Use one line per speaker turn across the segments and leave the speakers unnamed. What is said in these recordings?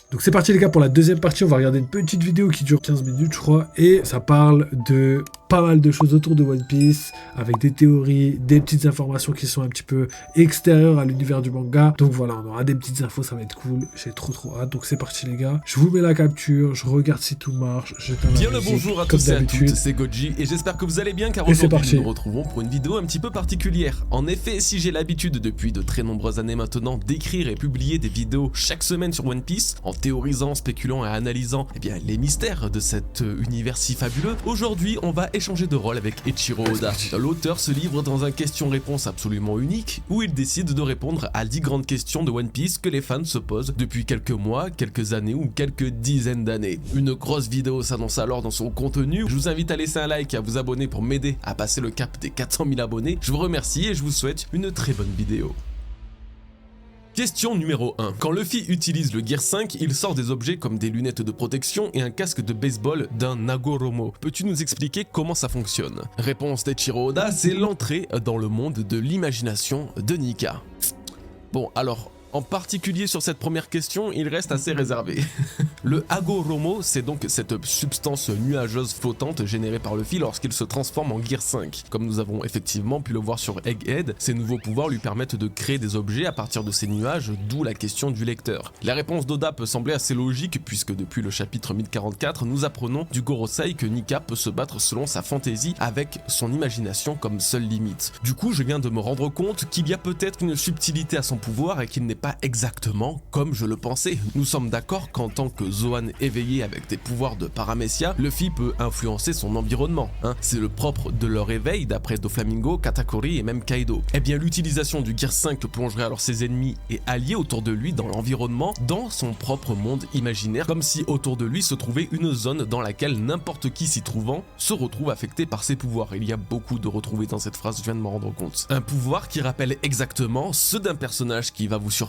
Donc c'est parti les gars pour la deuxième partie, on va regarder une petite vidéo qui dure 15 minutes je crois, et ça parle de pas mal de choses autour de One Piece, avec des théories, des petites informations qui sont un petit peu extérieures à l'univers du manga. Donc voilà, on aura des petites infos, ça va être cool, j'ai trop hâte. Donc c'est parti les gars, je vous mets la capture, je regarde si tout marche.
Bien le bonjour à tous et à toutes, c'est Goji et j'espère que vous allez bien car aujourd'hui nous nous retrouvons pour une vidéo un petit peu particulière. En effet, si j'ai l'habitude depuis de très nombreuses années maintenant d'écrire et publier des vidéos chaque semaine sur One Piece, en théorisant, spéculant et analysant les mystères de cet univers si fabuleux, aujourd'hui on va échanger de rôle avec Eiichiro Oda. L'auteur se livre dans un question-réponse absolument unique où il décide de répondre à 10 grandes questions de One Piece que les fans se posent depuis quelques mois, quelques années ou quelques dizaines d'années. Une grosse vidéo s'annonce alors dans son contenu. Je vous invite à laisser un like et à vous abonner pour m'aider à passer le cap des 400 000 abonnés. Je vous remercie et je vous souhaite une très bonne vidéo. Question numéro 1. Quand Luffy utilise le Gear 5, il sort des objets comme des lunettes de protection et un casque de baseball d'un Nagoromo. Peux-tu nous expliquer comment ça fonctionne? Réponse d'Eiichiro Oda, c'est l'entrée dans le monde de l'imagination de Nika. Bon, alors, en particulier sur cette première question, il reste assez réservé. Le Hagoromo, c'est donc cette substance nuageuse flottante générée par Luffy lorsqu'il se transforme en Gear 5. Comme nous avons effectivement pu le voir sur Egghead, ces nouveaux pouvoirs lui permettent de créer des objets à partir de ces nuages, d'où la question du lecteur. La réponse d'Oda peut sembler assez logique puisque depuis le chapitre 1044, nous apprenons du Gorosei que Nika peut se battre selon sa fantaisie avec son imagination comme seule limite. Du coup, je viens de me rendre compte qu'il y a peut-être une subtilité à son pouvoir et qu'il n'est pas exactement comme je le pensais. Nous sommes d'accord qu'en tant que Zoan éveillé avec des pouvoirs de Paramecia, Luffy peut influencer son environnement. C'est le propre de leur éveil d'après Doflamingo, Katakuri et même Kaido. Eh bien l'utilisation du Gear 5 plongerait alors ses ennemis et alliés autour de lui dans l'environnement, dans son propre monde imaginaire, comme si autour de lui se trouvait une zone dans laquelle n'importe qui s'y trouvant se retrouve affecté par ses pouvoirs. Il y a beaucoup de retrouvés dans cette phrase, je viens de m'en rendre compte. Un pouvoir qui rappelle exactement ceux d'un personnage qui va vous surprendre,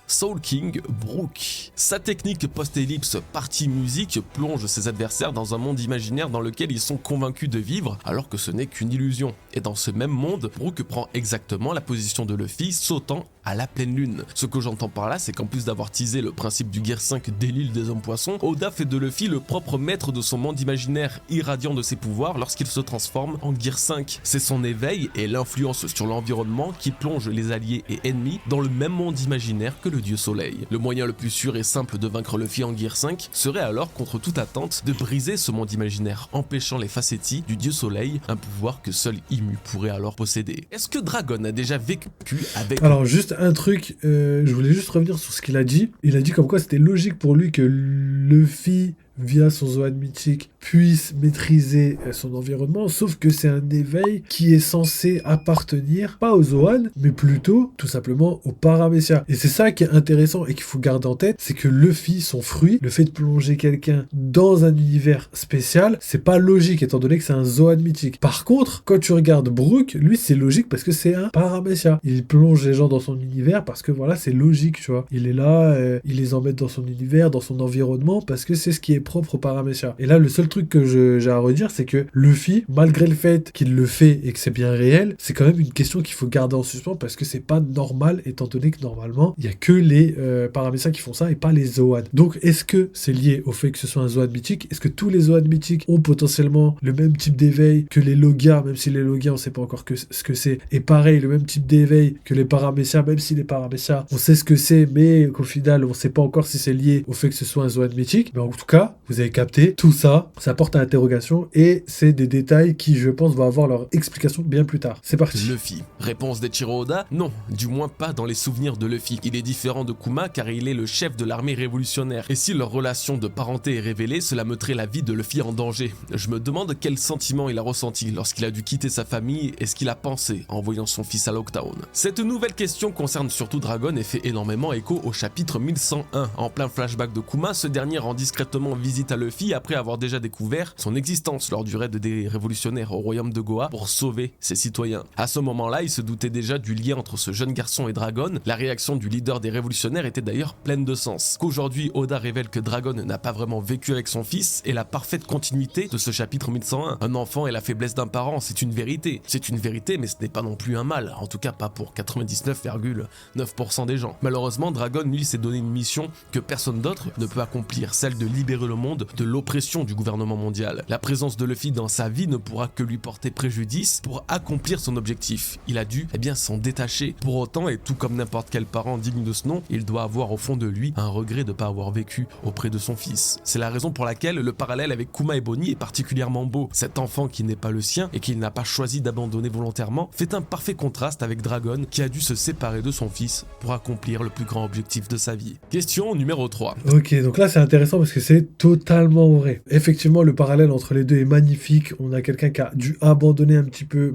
Soul King Brook. Sa technique post-ellipse partie musique plonge ses adversaires dans un monde imaginaire dans lequel ils sont convaincus de vivre alors que ce n'est qu'une illusion. Et dans ce même monde, Brook prend exactement la position de Luffy sautant à la pleine lune. Ce que j'entends par là, c'est qu'en plus d'avoir teasé le principe du Gear 5 dès l'île des hommes poissons, Oda fait de Luffy le propre maître de son monde imaginaire irradiant de ses pouvoirs lorsqu'il se transforme en Gear 5. C'est son éveil et l'influence sur l'environnement qui plonge les alliés et ennemis dans le même monde imaginaire que le dieu soleil. Le moyen le plus sûr et simple de vaincre Luffy en Gear 5 serait alors, contre toute attente, de briser ce monde imaginaire, empêchant les facéties du dieu soleil, un pouvoir que seul Imu pourrait alors posséder. Est-ce que Dragon a déjà vécu avec...
Alors juste un truc, je voulais juste revenir sur ce qu'il a dit. Il a dit comme quoi c'était logique pour lui que Luffy, via son Zoan mythique, puisse maîtriser son environnement, sauf que c'est un éveil qui est censé appartenir, pas aux Zoan, mais plutôt, tout simplement, aux Paramecia. Et c'est ça qui est intéressant et qu'il faut garder en tête, c'est que Luffy, son fruit, le fait de plonger quelqu'un dans un univers spécial, c'est pas logique, étant donné que c'est un Zoan mythique. Par contre, quand tu regardes Brook, lui, c'est logique parce que c'est un Paramecia. Il plonge les gens dans son univers parce que, voilà, c'est logique, tu vois. Il est là, il les emmène dans son univers, dans son environnement, parce que c'est ce qui est propre au Paramecia. Et là, le seul truc que j'ai à redire, c'est que Luffy, malgré le fait qu'il le fait et que c'est bien réel, c'est quand même une question qu'il faut garder en suspens parce que c'est pas normal, étant donné que normalement, il y a que les Paramecia qui font ça et pas les Zoan. Donc, est-ce que c'est lié au fait que ce soit un Zoan mythique? Est-ce que tous les Zoan mythiques ont potentiellement le même type d'éveil que les Logia, même si les Logia, on sait pas encore ce que c'est, et pareil, le même type d'éveil que les Paramecia, même si les Paramecia, on sait ce que c'est, mais qu'au final, on sait pas encore si c'est lié au fait que ce soit un Zoan mythique. Mais en tout cas, vous avez capté, tout ça, ça porte à interrogation et c'est des détails qui, je pense, vont avoir leur explication bien plus tard. C'est parti.
Luffy. Réponse d'Eiichiro Oda, non, du moins pas dans les souvenirs de Luffy. Il est différent de Kuma car il est le chef de l'armée révolutionnaire. Et si leur relation de parenté est révélée, cela mettrait la vie de Luffy en danger. Je me demande quel sentiment il a ressenti lorsqu'il a dû quitter sa famille et ce qu'il a pensé en voyant son fils à Lockdown. Cette nouvelle question concerne surtout Dragon et fait énormément écho au chapitre 1101. En plein flashback de Kuma, ce dernier rend discrètement visite à Luffy après avoir déjà découvert son existence lors du raid des révolutionnaires au royaume de Goa pour sauver ses citoyens. À ce moment-là, il se doutait déjà du lien entre ce jeune garçon et Dragon. La réaction du leader des révolutionnaires était d'ailleurs pleine de sens. Qu'aujourd'hui, Oda révèle que Dragon n'a pas vraiment vécu avec son fils est la parfaite continuité de ce chapitre 1101. Un enfant et la faiblesse d'un parent, c'est une vérité. C'est une vérité, mais ce n'est pas non plus un mal. En tout cas, pas pour 99,9% des gens. Malheureusement, Dragon, lui, s'est donné une mission que personne d'autre ne peut accomplir, celle de libérer le monde de l'oppression du gouvernement mondial. La présence de Luffy dans sa vie ne pourra que lui porter préjudice pour accomplir son objectif. Il a dû, s'en détacher. Pour autant, et tout comme n'importe quel parent digne de ce nom, il doit avoir au fond de lui un regret de ne pas avoir vécu auprès de son fils. C'est la raison pour laquelle le parallèle avec Kuma et Bonnie est particulièrement beau. Cet enfant qui n'est pas le sien et qu'il n'a pas choisi d'abandonner volontairement fait un parfait contraste avec Dragon qui a dû se séparer de son fils pour accomplir le plus grand objectif de sa vie. Question numéro 3.
Ok, donc là c'est intéressant parce que c'est totalement vrai. Effectivement, le parallèle entre les deux est magnifique. On a quelqu'un qui a dû abandonner un petit peu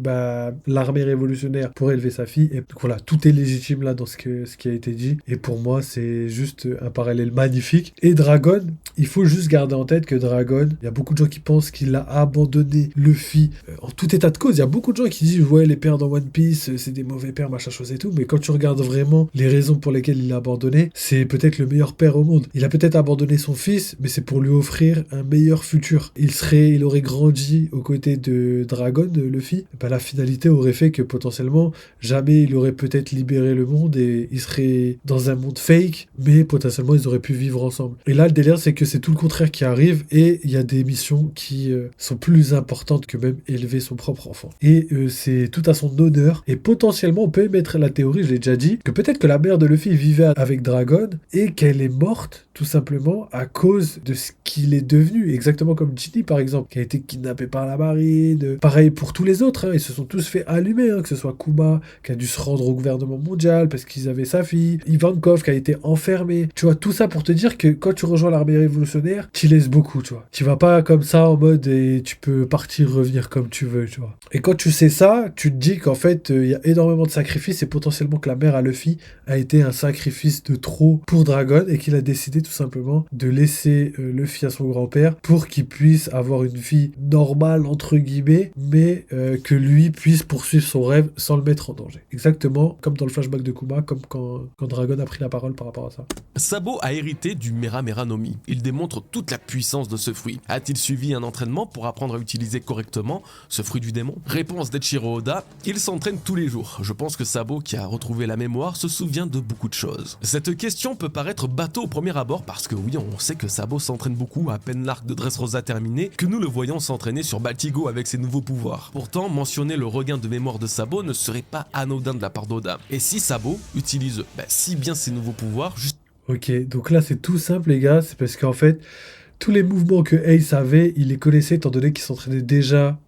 l'armée révolutionnaire pour élever sa fille. Et donc voilà, tout est légitime là dans ce qui a été dit. Et pour moi, c'est juste un parallèle magnifique. Et Dragon, il faut juste garder en tête que Dragon, il y a beaucoup de gens qui pensent qu'il a abandonné Luffy en tout état de cause. Il y a beaucoup de gens qui disent ouais, les pères dans One Piece, c'est des mauvais pères, machin chose et tout. Mais quand tu regardes vraiment les raisons pour lesquelles il a abandonné, c'est peut-être le meilleur père au monde. Il a peut-être abandonné son fils, mais c'est pour lui offrir un meilleur futur. Il aurait grandi aux côtés de Dragon, de Luffy. La finalité aurait fait que potentiellement, jamais il aurait peut-être libéré le monde et il serait dans un monde fake, mais potentiellement ils auraient pu vivre ensemble. Et là, le délire, c'est que c'est tout le contraire qui arrive et il y a des missions qui sont plus importantes que même élever son propre enfant. Et c'est tout à son honneur. Et potentiellement, on peut émettre la théorie, je l'ai déjà dit, que peut-être que la mère de Luffy vivait avec Dragon et qu'elle est morte tout simplement à cause de ce qu'il est devenu. Exactement comme Ginny, par exemple, qui a été kidnappé par la marine. Pareil pour tous les autres, ils se sont tous fait allumer, que ce soit Kuma, qui a dû se rendre au gouvernement mondial parce qu'ils avaient sa fille, Ivankov, qui a été enfermé. Tu vois, tout ça pour te dire que quand tu rejoins l'armée révolutionnaire, tu laisses beaucoup, tu vois. Tu vas pas comme ça en mode et tu peux partir, revenir comme tu veux, tu vois. Et quand tu sais ça, tu te dis qu'en fait, il y a énormément de sacrifices et potentiellement que la mère à Luffy a été un sacrifice de trop pour Dragon et qu'il a décidé tout simplement de laisser Luffy à son grand-père pour qu'il puisse avoir une vie normale, entre guillemets, mais que lui puisse poursuivre son rêve sans le mettre en danger. Exactement comme dans le flashback de Kuma, comme quand Dragon a pris la parole par rapport à ça.
Sabo a hérité du Mera Mera no Mi. Il démontre toute la puissance de ce fruit. A-t-il suivi un entraînement pour apprendre à utiliser correctement ce fruit du démon? Réponse d'Eiichiro Oda, il s'entraîne tous les jours. Je pense que Sabo, qui a retrouvé la mémoire, se souvient de beaucoup de choses. Cette question peut paraître bateau au premier abord parce que oui, on sait que Sabo s'entraîne beaucoup, à peine l'arc de Dressrosa terminé, que nous le voyons s'entraîner sur Baltigo avec ses nouveaux pouvoirs. Pourtant, mentionner le regain de mémoire de Sabo ne serait pas anodin de la part d'Oda. Et si Sabo utilise si bien ses nouveaux pouvoirs, juste...
Ok, donc là c'est tout simple les gars, c'est parce qu'en fait, tous les mouvements que Ace avait, il les connaissait étant donné qu'il s'entraînait déjà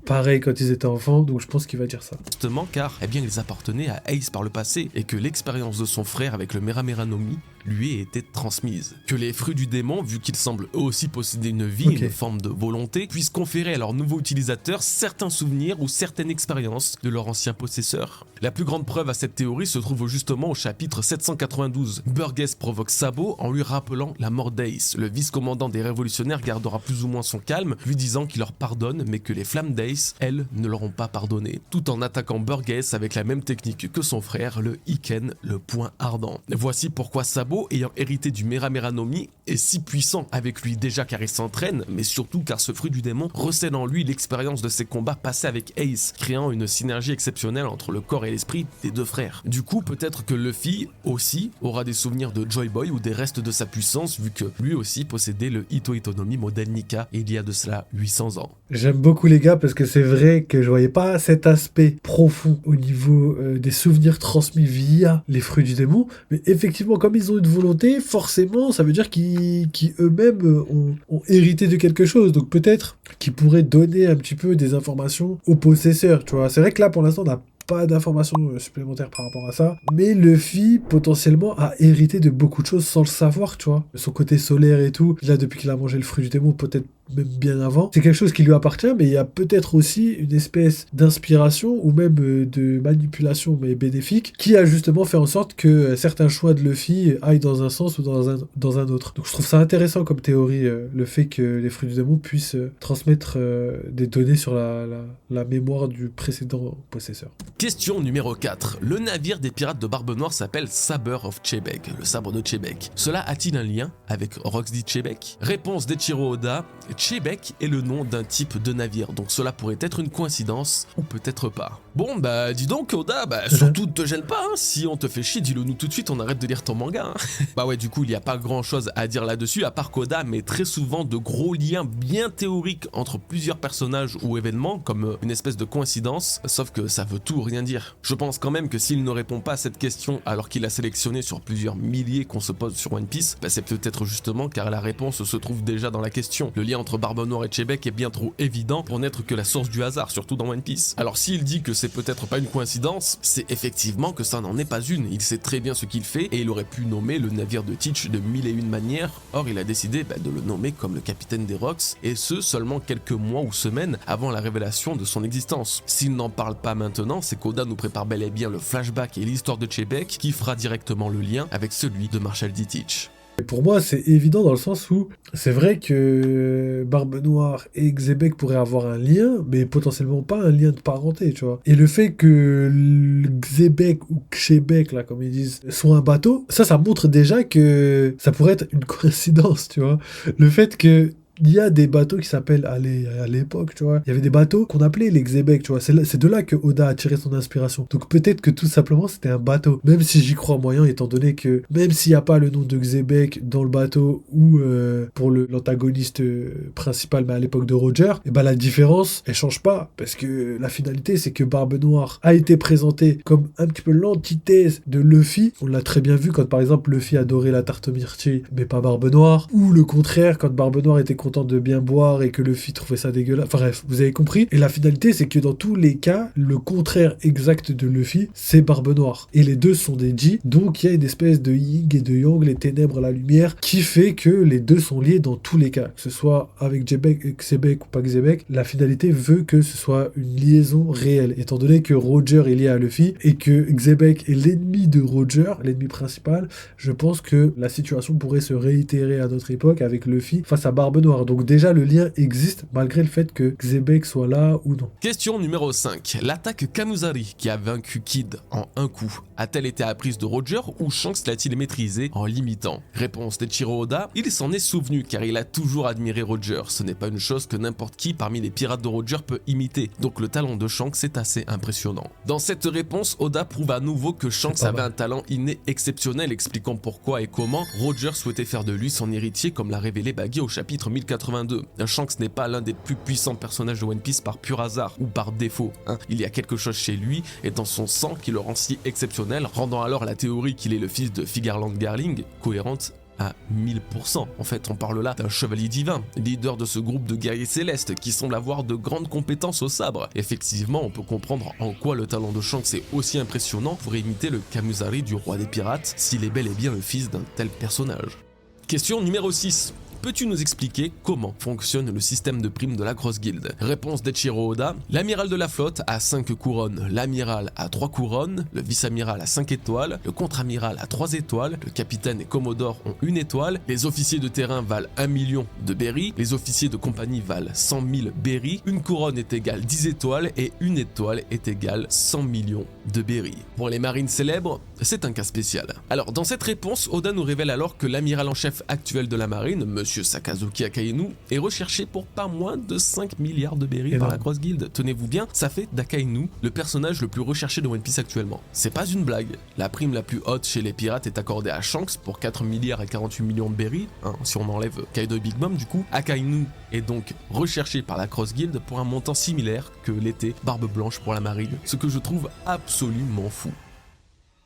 pareil quand ils étaient enfants, donc je pense qu'il va dire ça.
Justement car, ils appartenaient à Ace par le passé, et que l'expérience de son frère avec le Mera Mera no Mi lui a été transmise. Que les fruits du démon, vu qu'ils semblent eux aussi posséder une vie, une forme de volonté, puissent conférer à leurs nouveaux utilisateurs certains souvenirs ou certaines expériences de leur ancien possesseur. La plus grande preuve à cette théorie se trouve justement au chapitre 792. Burgess provoque Sabo en lui rappelant la mort d'Ace. Le vice-commandant des révolutionnaires gardera plus ou moins son calme, lui disant qu'il leur pardonne, mais que les flammes d'Ace, elles, ne leur ont pas pardonné. Tout en attaquant Burgess avec la même technique que son frère, le Iken, le poing ardent. Voici pourquoi Sabo, ayant hérité du Mera Mera no Mi, est si puissant avec lui déjà car il s'entraîne, mais surtout car ce fruit du démon recèle en lui l'expérience de ses combats passés avec Ace, créant une synergie exceptionnelle entre le corps et l'esprit des deux frères. Du coup, peut-être que Luffy aussi aura des souvenirs de Joy Boy ou des restes de sa puissance, vu que lui aussi possédait le Ito Ito no Mi modèle Nika il y a de cela 800 ans.
J'aime beaucoup les gars parce que c'est vrai que je voyais pas cet aspect profond au niveau des souvenirs transmis via les fruits du démon, mais effectivement comme ils ont une volonté, forcément ça veut dire qu'ils eux-mêmes ont hérité de quelque chose, donc peut-être qu'ils pourraient donner un petit peu des informations aux possesseurs, tu vois. C'est vrai que là pour l'instant on n'a pas d'informations supplémentaires par rapport à ça, mais Luffy potentiellement a hérité de beaucoup de choses sans le savoir, tu vois. Son côté solaire et tout, là depuis qu'il a mangé le fruit du démon, peut-être même bien avant. C'est quelque chose qui lui appartient, mais il y a peut-être aussi une espèce d'inspiration ou même de manipulation, mais bénéfique, qui a justement fait en sorte que certains choix de Luffy aillent dans un sens ou dans un autre. Donc je trouve ça intéressant comme théorie, le fait que les fruits du démon puissent transmettre des données sur la mémoire du précédent possesseur.
Question numéro 4. Le navire des pirates de Barbe Noire s'appelle Saber of Chebek, le sabre de Chebek. Cela a-t-il un lien avec Roxy Chebek? Réponse d'Eiichiro Oda. Chebek est le nom d'un type de navire, donc cela pourrait être une coïncidence ou peut-être pas. Bon bah dis donc Oda, surtout te gêne pas, hein. Si on te fait chier, dis-le nous tout de suite, on arrête de lire ton manga. Hein. Bah ouais, du coup il n'y a pas grand chose à dire là-dessus, à part qu'Oda met très souvent de gros liens bien théoriques entre plusieurs personnages ou événements, comme une espèce de coïncidence, sauf que ça veut tout rien dire. Je pense quand même que s'il ne répond pas à cette question alors qu'il a sélectionné sur plusieurs milliers qu'on se pose sur One Piece, c'est peut-être justement car la réponse se trouve déjà dans la question. Le lien entre Barbe Noire et Chebek est bien trop évident pour n'être que la source du hasard, surtout dans One Piece. Alors s'il dit que c'est peut-être pas une coïncidence, c'est effectivement que ça n'en est pas une. Il sait très bien ce qu'il fait et il aurait pu nommer le navire de Teach de mille et une manières, or il a décidé de le nommer comme le capitaine des Rocks, et ce seulement quelques mois ou semaines avant la révélation de son existence. S'il n'en parle pas maintenant, c'est qu'Oda nous prépare bel et bien le flashback et l'histoire de Chebek qui fera directement le lien avec celui de Marshall D. Teach.
Et pour moi, c'est évident dans le sens où c'est vrai que Barbe Noire et Xebec pourraient avoir un lien, mais potentiellement pas un lien de parenté, tu vois. Et le fait que Xebec ou Chebek, là, comme ils disent, soit un bateau, ça montre déjà que ça pourrait être une coïncidence, tu vois. Le fait que il y a des bateaux qui s'appellent, à l'époque, tu vois, il y avait des bateaux qu'on appelait les Xebec, tu vois, c'est de là que Oda a tiré son inspiration. Donc peut-être que tout simplement c'était un bateau, même si j'y crois moyen, étant donné que même s'il n'y a pas le nom de Xebec dans le bateau ou pour l'antagoniste principal, mais à l'époque de Roger, et la différence, elle change pas, parce que la finalité, c'est que Barbe Noire a été présentée comme un petit peu l'antithèse de Luffy. On l'a très bien vu quand par exemple Luffy adorait la tarte myrtille, mais pas Barbe Noire, ou le contraire, quand Barbe Noire était content de bien boire et que Luffy trouvait ça dégueulasse. Enfin bref, vous avez compris. Et la finalité, c'est que dans tous les cas, le contraire exact de Luffy, c'est Barbe Noire. Et les deux sont des G, donc il y a une espèce de yin et de yang, les ténèbres, la lumière, qui fait que les deux sont liés dans tous les cas. Que ce soit avec Xebec ou pas Xebec, la finalité veut que ce soit une liaison réelle, étant donné que Roger est lié à Luffy et que Xebec est l'ennemi de Roger, l'ennemi principal. Je pense que la situation pourrait se réitérer à notre époque avec Luffy face à Barbe Noire. Donc déjà le lien existe malgré le fait que Xebec soit là ou non.
Question numéro 5. L'attaque Kamuzari qui a vaincu Kid en un coup a-t-elle été apprise de Roger ou Shanks l'a-t-il maîtrisée en l'imitant? Réponse d'Eiichiro Oda. Il s'en est souvenu car il a toujours admiré Roger. Ce n'est pas une chose que n'importe qui parmi les pirates de Roger peut imiter. Donc le talent de Shanks est assez impressionnant. Dans cette réponse, Oda prouve à nouveau que Shanks avait un talent inné exceptionnel, expliquant pourquoi et comment Roger souhaitait faire de lui son héritier comme l'a révélé Baggy au chapitre 1082. Shanks n'est pas l'un des plus puissants personnages de One Piece par pur hasard ou par défaut. Il y a quelque chose chez lui et dans son sang qui le rend si exceptionnel, rendant alors la théorie qu'il est le fils de Figarland Garling cohérente à 1000%. En fait, on parle là d'un chevalier divin, leader de ce groupe de guerriers célestes qui semble avoir de grandes compétences au sabre. Effectivement, on peut comprendre en quoi le talent de Shanks est aussi impressionnant pour imiter le Kamuzari du roi des pirates, s'il est bel et bien le fils d'un tel personnage. Question numéro 6. Peux-tu nous expliquer comment fonctionne le système de primes de la Grosse Guilde? Réponse d'Eiichiro Oda. L'amiral de la flotte a 5 couronnes, l'amiral a 3 couronnes, le vice-amiral a 5 étoiles, le contre-amiral a 3 étoiles, le capitaine et commodore ont 1 étoile, les officiers de terrain valent 1 million de berry, les officiers de compagnie valent 100 000 berry, une couronne est égale 10 étoiles et une étoile est égale 100 millions de berry. Pour les marines célèbres, c'est un cas spécial. Alors dans cette réponse, Oda nous révèle alors que l'amiral en chef actuel de la marine, Monsieur Sakazuki Akainu, est recherché pour pas moins de 5 milliards de berry par la Grosse Guilde. Tenez-vous bien, ça fait d'Akainu le personnage le plus recherché de One Piece actuellement. C'est pas une blague. La prime la plus haute chez les pirates est accordée à Shanks pour 4 milliards et 48 millions de berry, si on enlève Kaido et Big Mom du coup. Akainu est donc recherché par la Grosse Guilde pour un montant similaire que l'était Barbe Blanche pour la marine, ce que je trouve absolument fou.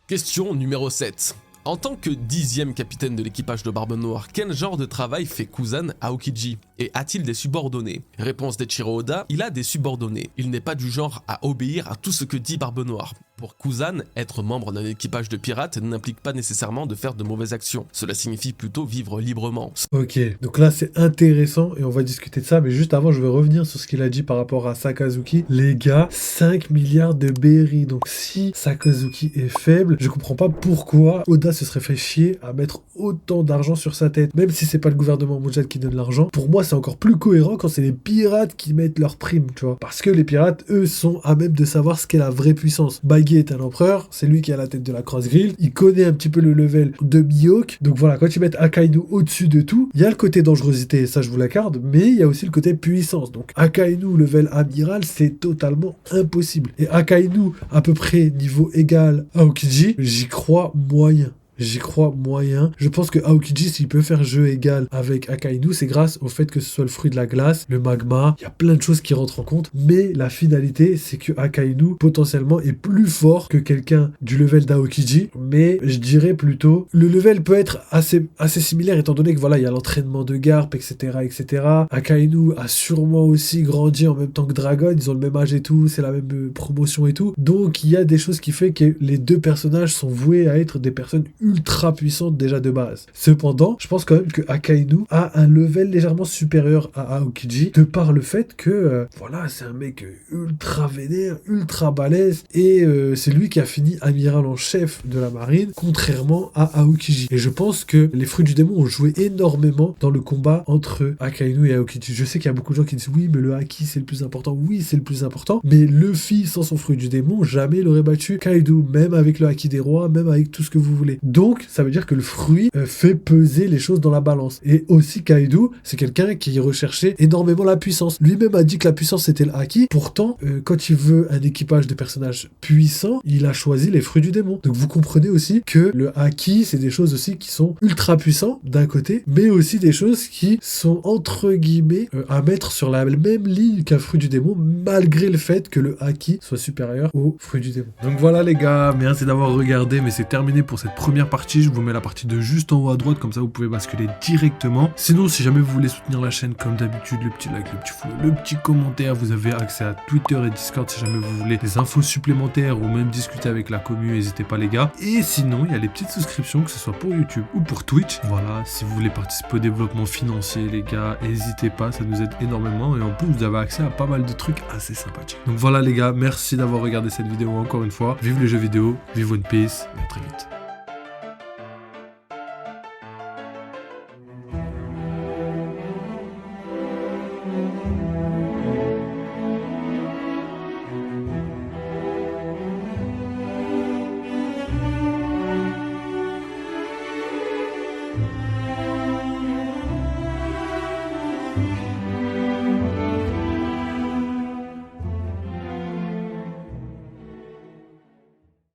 Question numéro 7. En tant que 10e capitaine de l'équipage de Barbe Noire, quel genre de travail fait Kuzan à Aokiji? Et a-t-il des subordonnés? Réponse d'Eiichiro Oda, il a des subordonnés. Il n'est pas du genre à obéir à tout ce que dit Barbe Noire. Pour Kuzan, être membre d'un équipage de pirates n'implique pas nécessairement de faire de mauvaises actions. Cela signifie plutôt vivre librement.
Ok, donc là c'est intéressant et on va discuter de ça, mais juste avant je veux revenir sur ce qu'il a dit par rapport à Sakazuki. Les gars, 5 milliards de berry, donc si Sakazuki est faible, je comprends pas pourquoi Oda se serait fait chier à mettre autant d'argent sur sa tête, même si c'est pas le gouvernement mondial qui donne l'argent. Pour moi c'est encore plus cohérent quand c'est les pirates qui mettent leurs primes, tu vois, parce que les pirates, eux, sont à même de savoir ce qu'est la vraie puissance. Baggy est un empereur, c'est lui qui a la tête de la Cross Grill, il connaît un petit peu le level de Mihawk, donc voilà, quand ils mettent Akainu au-dessus de tout, il y a le côté dangerosité, ça je vous l'accorde, mais il y a aussi le côté puissance, donc Akainu level amiral, c'est totalement impossible. Et Akainu à peu près niveau égal à Aokiji, j'y crois moyen. J'y crois moyen. Je pense que Aokiji, s'il peut faire jeu égal avec Akainu, c'est grâce au fait que ce soit le fruit de la glace, le magma, il y a plein de choses qui rentrent en compte, mais la finalité, c'est que Akainu, potentiellement, est plus fort que quelqu'un du level d'Aokiji, mais je dirais plutôt, le level peut être assez similaire, étant donné que voilà, il y a l'entraînement de Garp, etc., etc. Akainu a sûrement aussi grandi en même temps que Dragon, ils ont le même âge et tout, c'est la même promotion et tout, donc il y a des choses qui fait que les deux personnages sont voués à être des personnes ultra puissante déjà de base. Cependant, je pense quand même que Akainu a un level légèrement supérieur à Aokiji, de par le fait que, voilà, c'est un mec ultra vénère, ultra balèze, et c'est lui qui a fini amiral en chef de la marine, contrairement à Aokiji. Et je pense que les fruits du démon ont joué énormément dans le combat entre Akainu et Aokiji. Je sais qu'il y a beaucoup de gens qui disent oui, mais le haki c'est le plus important. Oui, c'est le plus important, mais Luffy sans son fruit du démon, jamais il aurait battu Kaido, même avec le haki des rois, même avec tout ce que vous voulez. Donc, ça veut dire que le fruit fait peser les choses dans la balance. Et aussi, Kaido, c'est quelqu'un qui recherchait énormément la puissance. Lui-même a dit que la puissance, c'était le haki. Pourtant, quand il veut un équipage de personnages puissants, il a choisi les fruits du démon. Donc, vous comprenez aussi que le haki, c'est des choses aussi qui sont ultra puissants, d'un côté, mais aussi des choses qui sont, entre guillemets, à mettre sur la même ligne qu'un fruit du démon, malgré le fait que le haki soit supérieur au fruit du démon. Donc voilà, les gars, merci d'avoir regardé, mais c'est terminé pour cette première partie. Je vous mets la partie de juste en haut à droite, comme ça vous pouvez basculer directement. Sinon, si jamais vous voulez soutenir la chaîne comme d'habitude, le petit like, le petit follow, le petit commentaire, vous avez accès à Twitter et Discord si jamais vous voulez des infos supplémentaires ou même discuter avec la commu, n'hésitez pas les gars. Et sinon, il y a les petites souscriptions, que ce soit pour YouTube ou pour Twitch. Voilà, si vous voulez participer au développement financier les gars, n'hésitez pas, ça nous aide énormément et en plus vous avez accès à pas mal de trucs assez sympathiques. Donc voilà les gars, merci d'avoir regardé cette vidéo encore une fois. Vive les jeux vidéo, vive One Piece et à très vite.